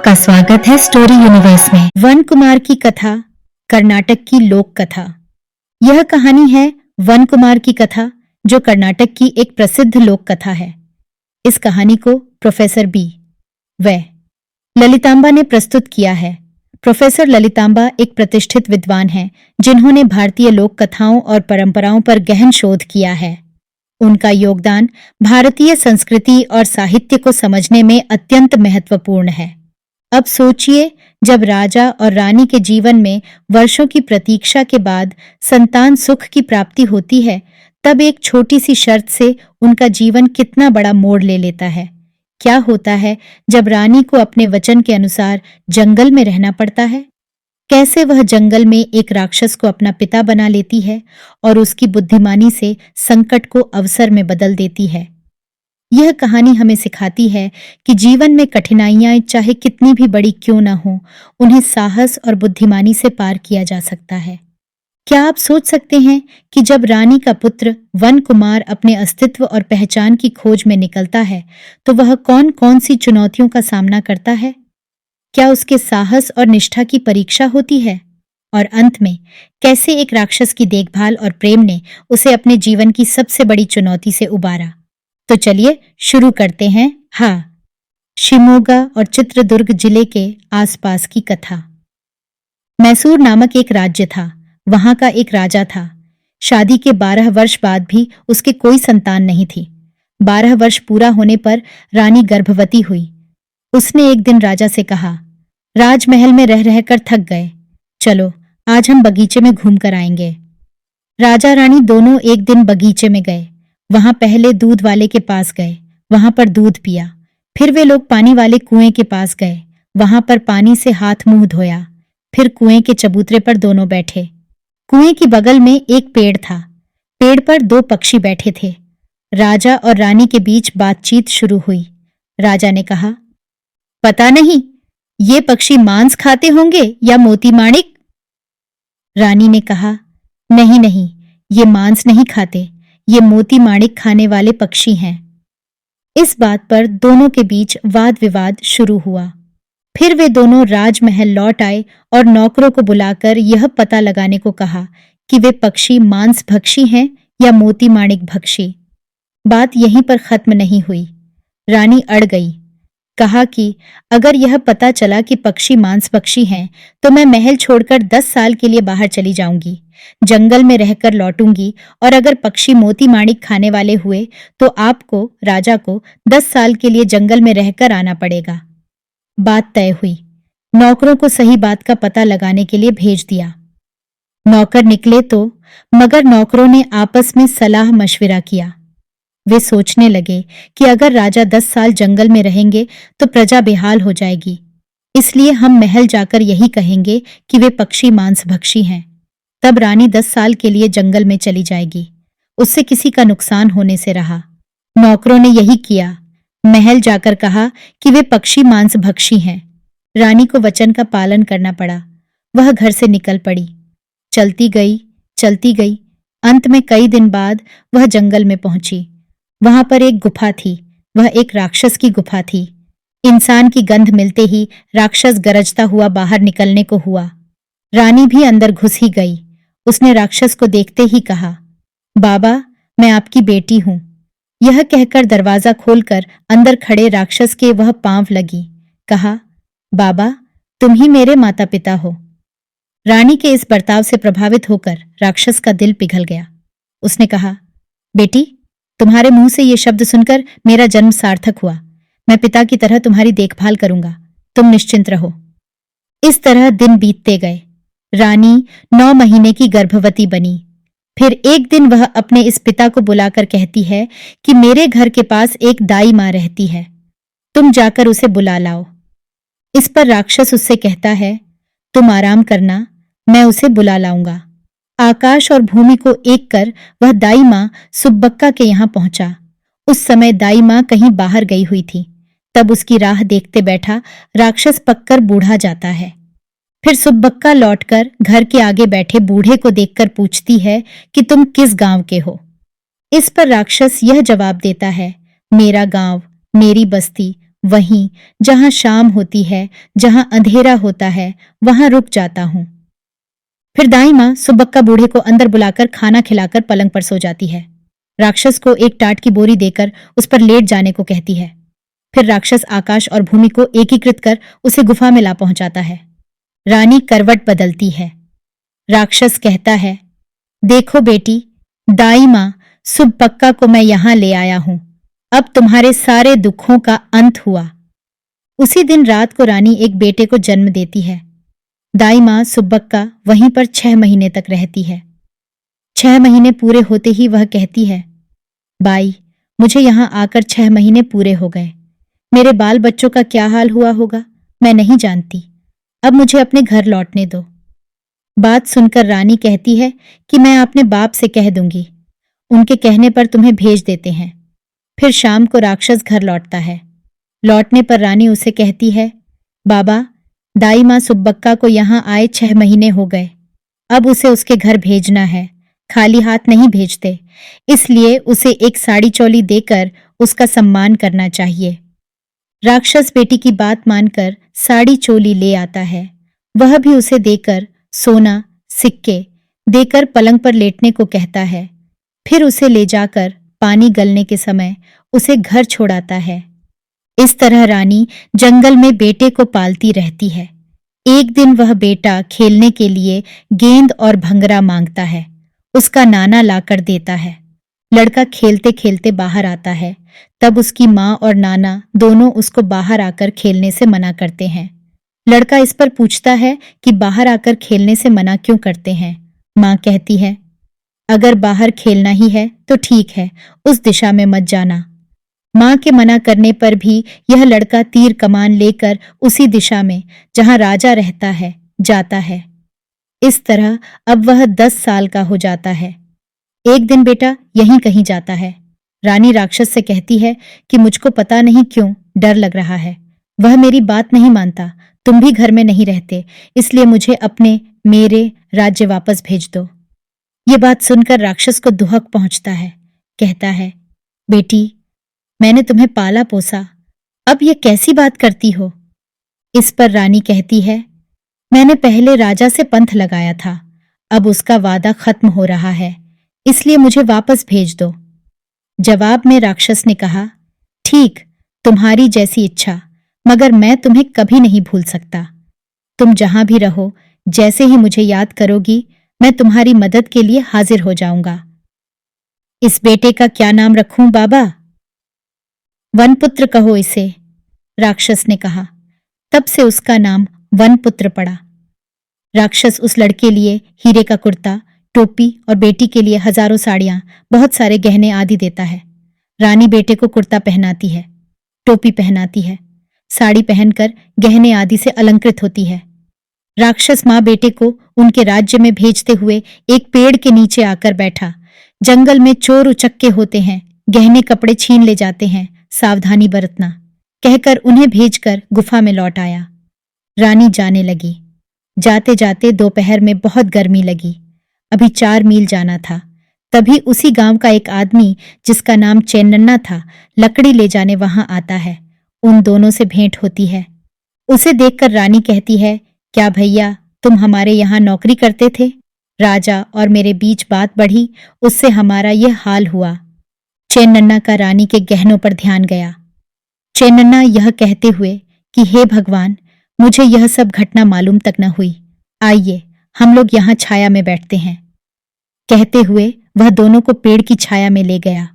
आपका स्वागत है स्टोरी यूनिवर्स में। वन कुमार की कथा, कर्नाटक की लोक कथा। यह कहानी है वन कुमार की कथा, जो कर्नाटक की एक प्रसिद्ध लोक कथा है। इस कहानी को प्रोफेसर बी व ललितांबा ने प्रस्तुत किया है। प्रोफेसर ललितांबा एक प्रतिष्ठित विद्वान हैं, जिन्होंने भारतीय लोक कथाओं और परंपराओं पर गहन शोध किया है। उनका योगदान भारतीय संस्कृति और साहित्य को समझने में अत्यंत महत्वपूर्ण है। अब सोचिए, जब राजा और रानी के जीवन में वर्षों की प्रतीक्षा के बाद संतान सुख की प्राप्ति होती है, तब एक छोटी सी शर्त से उनका जीवन कितना बड़ा मोड़ ले लेता है। क्या होता है जब रानी को अपने वचन के अनुसार जंगल में रहना पड़ता है? कैसे वह जंगल में एक राक्षस को अपना पिता बना लेती है और उसकी बुद्धिमानी से संकट को अवसर में बदल देती है। यह कहानी हमें सिखाती है कि जीवन में कठिनाइयां चाहे कितनी भी बड़ी क्यों न हो, उन्हें साहस और बुद्धिमानी से पार किया जा सकता है। क्या आप सोच सकते हैं कि जब रानी का पुत्र वन कुमार अपने अस्तित्व और पहचान की खोज में निकलता है, तो वह कौन कौन सी चुनौतियों का सामना करता है? क्या उसके साहस और निष्ठा की परीक्षा होती है? और अंत में कैसे एक राक्षस की देखभाल और प्रेम ने उसे अपने जीवन की सबसे बड़ी चुनौती से उबारा? तो चलिए शुरू करते हैं। शिमोगा और चित्रदुर्ग जिले के आसपास की कथा। मैसूर नामक एक राज्य था। वहां का एक राजा था। शादी के 12 वर्ष बाद भी उसके कोई संतान नहीं थी। 12 वर्ष पूरा होने पर रानी गर्भवती हुई। उसने एक दिन राजा से कहा, राजमहल में रह रहकर थक गए, चलो आज हम बगीचे में घूम कर आएंगे। राजा रानी दोनों एक दिन बगीचे में गए। वहां पहले दूध वाले के पास गए, वहां पर दूध पिया। फिर वे लोग पानी वाले कुएं के पास गए, वहां पर पानी से हाथ मुंह धोया। फिर कुएं के चबूतरे पर दोनों बैठे। कुएं की बगल में एक पेड़ था। पेड़ पर 2 पक्षी बैठे थे। राजा और रानी के बीच बातचीत शुरू हुई। राजा ने कहा, पता नहीं ये पक्षी मांस खाते होंगे या मोती माणिक? रानी ने कहा, नहीं नहीं, ये मांस नहीं खाते, ये मोती माणिक खाने वाले पक्षी हैं। इस बात पर दोनों के बीच वाद विवाद शुरू हुआ। फिर वे दोनों राजमहल लौट आए और नौकरों को बुलाकर यह पता लगाने को कहा कि वे पक्षी मांस भक्षी हैं या मोती माणिक भक्षी। बात यहीं पर खत्म नहीं हुई। रानी अड़ गई। कहा कि अगर यह पता चला कि पक्षी मांस भक्षी हैं, तो मैं महल छोड़कर 10 साल के लिए बाहर चली जाऊंगी, जंगल में रहकर लौटूंगी, और अगर पक्षी मोती माणिक खाने वाले हुए तो आपको, राजा को, 10 साल के लिए जंगल में रहकर आना पड़ेगा। बात तय हुई। नौकरों को सही बात का पता लगाने के लिए भेज दिया। नौकर निकले तो मगर नौकरों ने आपस में सलाह मशविरा किया। वे सोचने लगे कि अगर राजा 10 साल जंगल में रहेंगे तो प्रजा बेहाल हो जाएगी, इसलिए हम महल जाकर यही कहेंगे कि वे पक्षी मांस भक्षी हैं। तब रानी 10 साल के लिए जंगल में चली जाएगी, उससे किसी का नुकसान होने से रहा। नौकरों ने यही किया। महल जाकर कहा कि वे पक्षी मांस भक्षी हैं। रानी को वचन का पालन करना पड़ा। वह घर से निकल पड़ी। चलती गई। अंत में कई दिन बाद वह जंगल में पहुंची। वहां पर एक गुफा थी। वह एक राक्षस की गुफा थी। इंसान की गंध मिलते ही राक्षस गरजता हुआ बाहर निकलने को हुआ। रानी भी अंदर घुस ही गई। उसने राक्षस को देखते ही कहा, बाबा, मैं आपकी बेटी हूं। यह कहकर दरवाजा खोलकर अंदर खड़े राक्षस के वह पांव लगी। कहा, बाबा, तुम ही मेरे माता पिता हो। रानी के इस बर्ताव से प्रभावित होकर राक्षस का दिल पिघल गया। उसने कहा, बेटी, तुम्हारे मुंह से ये शब्द सुनकर मेरा जन्म सार्थक हुआ। मैं पिता की तरह तुम्हारी देखभाल करूंगा, तुम निश्चिंत रहो। इस तरह दिन बीतते गए। रानी 9 महीने की गर्भवती बनी। फिर एक दिन वह अपने इस पिता को बुलाकर कहती है कि मेरे घर के पास एक दाई मां रहती है, तुम जाकर उसे बुला लाओ। इस पर राक्षस उससे कहता है, तुम आराम करना, मैं उसे बुला लाऊंगा। आकाश और भूमि को एक कर वह दाई मां सुब्बक्का के यहां पहुंचा। उस समय दाई मां कहीं बाहर गई हुई थी। तब उसकी राह देखते बैठा राक्षस पककर बूढ़ा जाता है। फिर सुब्बक्का लौटकर घर के आगे बैठे बूढ़े को देखकर पूछती है कि तुम किस गांव के हो। इस पर राक्षस यह जवाब देता है, मेरा गांव, मेरी बस्ती वहीं जहां शाम होती है, जहां अंधेरा होता है, वहां रुक जाता हूं। फिर दाई माँ सुबक्का बूढ़े को अंदर बुलाकर खाना खिलाकर पलंग पर सो जाती है। राक्षस को एक टाट की बोरी देकर उस पर लेट जाने को कहती है। फिर राक्षस आकाश और भूमि को एकीकृत कर उसे गुफा में ला पहुंचाता है। रानी करवट बदलती है। राक्षस कहता है, देखो बेटी, दाई माँ सुबक्का को मैं यहां ले आया हूं। अब तुम्हारे सारे दुखों का अंत हुआ। उसी दिन रात को रानी एक बेटे को जन्म देती है। दाई माँ सुबक्का वहीं पर 6 महीने तक रहती है। 6 महीने पूरे होते ही वह कहती है, बाई, मुझे यहां आकर 6 महीने पूरे हो गए। मेरे बाल बच्चों का क्या हाल हुआ होगा मैं नहीं जानती। अब मुझे अपने घर लौटने दो। बात सुनकर रानी कहती है कि मैं अपने बाप से कह दूंगी, उनके कहने पर तुम्हें भेज देते हैं। फिर शाम को राक्षस घर लौटता है। लौटने पर रानी उसे कहती है, बाबा, दाई माँ सुब्बक्का को यहां आए 6 महीने हो गए। अब उसे उसके घर भेजना है, खाली हाथ नहीं भेजते, इसलिए उसे एक साड़ी चोली देकर उसका सम्मान करना चाहिए। राक्षस बेटी की बात मानकर साड़ी चोली ले आता है। वह भी उसे देकर सोना, सिक्के देकर पलंग पर लेटने को कहता है। फिर उसे ले जाकर पानी गलने के समय उसे घर छोड़ाता है। इस तरह रानी जंगल में बेटे को पालती रहती है। एक दिन वह बेटा खेलने के लिए गेंद और भंगरा मांगता है। उसका नाना लाकर देता है। लड़का खेलते खेलते बाहर आता है। तब उसकी माँ और नाना दोनों उसको बाहर आकर खेलने से मना करते हैं। लड़का इस पर पूछता है कि बाहर आकर खेलने से मना क्यों करते हैं। माँ कहती है, अगर बाहर खेलना ही है तो ठीक है, उस दिशा में मत जाना। माँ के मना करने पर भी यह लड़का तीर कमान लेकर उसी दिशा में जहां राजा रहता है जाता है। इस तरह अब वह 10 साल का हो जाता है। एक दिन बेटा यहीं कहीं जाता है। रानी राक्षस से कहती है कि मुझको पता नहीं क्यों डर लग रहा है। वह मेरी बात नहीं मानता, तुम भी घर में नहीं रहते, इसलिए मुझे अपने मेरे राज्य वापस भेज दो। ये बात सुनकर राक्षस को दुहक पहुंचता है। कहता है, बेटी, मैंने तुम्हें पाला पोसा, अब ये कैसी बात करती हो। इस पर रानी कहती है, मैंने पहले राजा से पंथ लगाया था, अब उसका वादा खत्म हो रहा है, इसलिए मुझे वापस भेज दो। जवाब में राक्षस ने कहा, ठीक, तुम्हारी जैसी इच्छा, मगर मैं तुम्हें कभी नहीं भूल सकता। तुम जहां भी रहो, जैसे ही मुझे याद करोगी, मैं तुम्हारी मदद के लिए हाजिर हो जाऊंगा। इस बेटे का क्या नाम रखूं बाबा? वनपुत्र कहो इसे, राक्षस ने कहा। तब से उसका नाम वनपुत्र पड़ा। राक्षस उस लड़के लिए हीरे का कुर्ता, टोपी और बेटी के लिए हजारों साड़ियां, बहुत सारे गहने आदि देता है। रानी बेटे को कुर्ता पहनाती है, टोपी पहनाती है, साड़ी पहनकर गहने आदि से अलंकृत होती है। राक्षस माँ बेटे को उनके राज्य में भेजते हुए एक पेड़ के नीचे आकर बैठा। जंगल में चोर उचक्के होते हैं, गहने कपड़े छीन ले जाते हैं, सावधानी बरतना, कहकर उन्हें भेजकर गुफा में लौट आया। रानी जाने लगी। जाते जाते दोपहर में बहुत गर्मी लगी। अभी 4 मील जाना था। तभी उसी गांव का एक आदमी जिसका नाम चेन्नन्ना था, लकड़ी ले जाने वहां आता है। उन दोनों से भेंट होती है। उसे देखकर रानी कहती है, क्या भैया, तुम हमारे यहाँ नौकरी करते थे? राजा और मेरे बीच बात बढ़ी, उससे हमारा यह हाल हुआ। चेन्नन्ना का रानी के गहनों पर ध्यान गया। चेन्नन्ना यह कहते हुए कि हे भगवान, मुझे यह सब घटना मालूम तक न हुई, आइए हम लोग यहाँ छाया में बैठते हैं। कहते हुए वह दोनों को पेड़ की छाया में ले गया।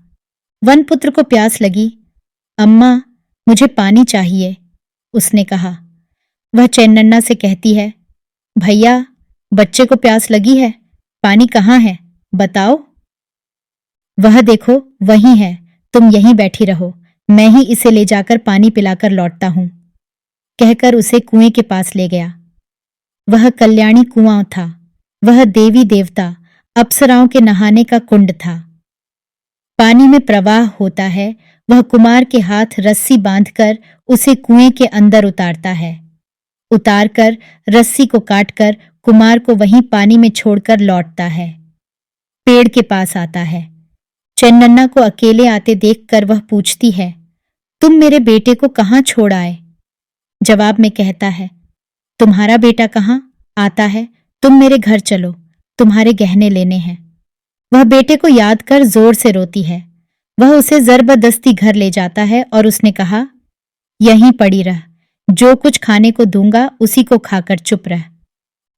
वनपुत्र को प्यास लगी। अम्मा, मुझे पानी चाहिए, उसने कहा। वह चेन्नन्ना से कहती है, भैया, बच्चे को प्यास लगी है, पानी कहाँ है, बताओ। वह देखो वहीं है, तुम यहीं बैठी रहो, मैं ही इसे ले जाकर पानी पिलाकर लौटता हूं, कहकर उसे कुएं के पास ले गया। वह कल्याणी कुआं था। वह देवी देवता अप्सराओं के नहाने का कुंड था। पानी में प्रवाह होता है। वह कुमार के हाथ रस्सी बांधकर उसे कुएं के अंदर उतारता है। उतारकर रस्सी को काटकर कुमार को वहीं पानी में छोड़कर लौटता है। पेड़ के पास आता है। चेन्नन्ना को अकेले आते देखकर वह पूछती है, तुम मेरे बेटे को कहाँ छोड़ आए? जवाब में कहता है, तुम्हारा बेटा कहाँ आता है, तुम मेरे घर चलो, तुम्हारे गहने लेने हैं। वह बेटे को याद कर जोर से रोती है। वह उसे जबरदस्ती घर ले जाता है और उसने कहा, यहीं पड़ी रह, जो कुछ खाने को दूंगा उसी को खाकर चुप रह।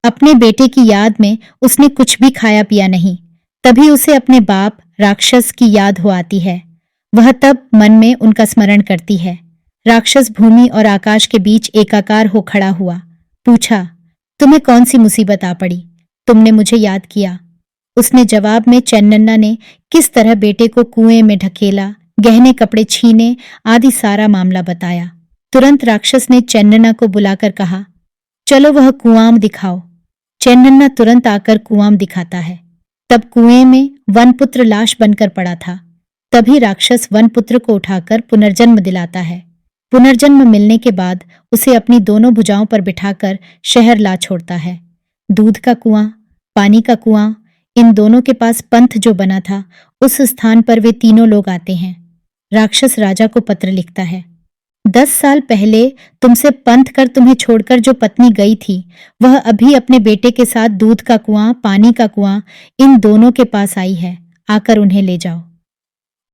अपने बेटे की याद में उसने कुछ भी खाया पिया नहीं। तभी उसे अपने बाप राक्षस की याद हो आती है। वह तब मन में उनका स्मरण करती है। राक्षस भूमि और आकाश के बीच एकाकार हो खड़ा हुआ। पूछा, तुम्हें कौन सी मुसीबत आ पड़ी? तुमने मुझे याद किया। उसने जवाब में चैनन्ना ने किस तरह बेटे को कुएं में ढकेला, गहने कपड़े छीने आदि सारा मामला बताया। तुरंत राक्षस ने चैनन्ना को बुलाकर कहा, चलो वह कुआं दिखाओ। चैनन्ना तुरंत आकर कुआं दिखाता है। तब कुएं में वनपुत्र लाश बनकर पड़ा था। तभी राक्षस वनपुत्र को उठाकर पुनर्जन्म दिलाता है। पुनर्जन्म मिलने के बाद उसे अपनी दोनों भुजाओं पर बिठाकर शहर ला छोड़ता है। दूध का कुआं, पानी का कुआं, इन दोनों के पास पंथ जो बना था, उस स्थान पर वे तीनों लोग आते हैं। राक्षस राजा को पत्र लिखता है, 10 साल पहले तुमसे पंथ कर तुम्हें छोड़कर जो पत्नी गई थी, वह अभी अपने बेटे के साथ दूध का कुआं, पानी का कुआं, इन दोनों के पास आई है। आकर उन्हें ले जाओ।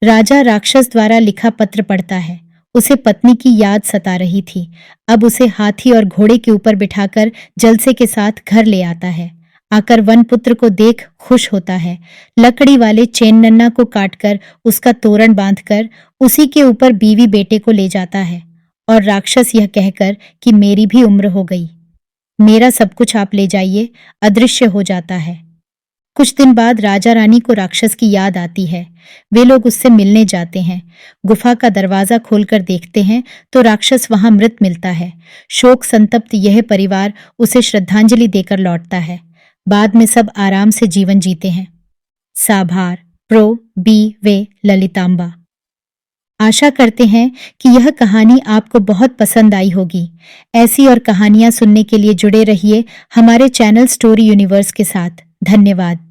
राजा राक्षस द्वारा लिखा पत्र पढ़ता है। उसे पत्नी की याद सता रही थी। अब उसे हाथी और घोड़े के ऊपर बिठाकर जलसे के साथ घर ले आता है। आकर वनपुत्र को देख खुश होता है। लकड़ी वाले चैनन्ना को काटकर उसका तोरण बांधकर उसी के ऊपर बीवी बेटे को ले जाता है और राक्षस यह कहकर कि मेरी भी उम्र हो गई, मेरा सब कुछ आप ले जाइए, अदृश्य हो जाता है। कुछ दिन बाद राजा रानी को राक्षस की याद आती है। वे लोग उससे मिलने जाते हैं। गुफा का दरवाजा खोलकर देखते हैं तो राक्षस वहां मृत मिलता है। शोक संतप्त यह परिवार उसे श्रद्धांजलि देकर लौटता है। बाद में सब आराम से जीवन जीते हैं। साभार प्रो बी वे ललितांबा। आशा करते हैं कि यह कहानी आपको बहुत पसंद आई होगी। ऐसी और कहानियां सुनने के लिए जुड़े रहिए हमारे चैनल स्टोरी यूनिवर्स के साथ। धन्यवाद।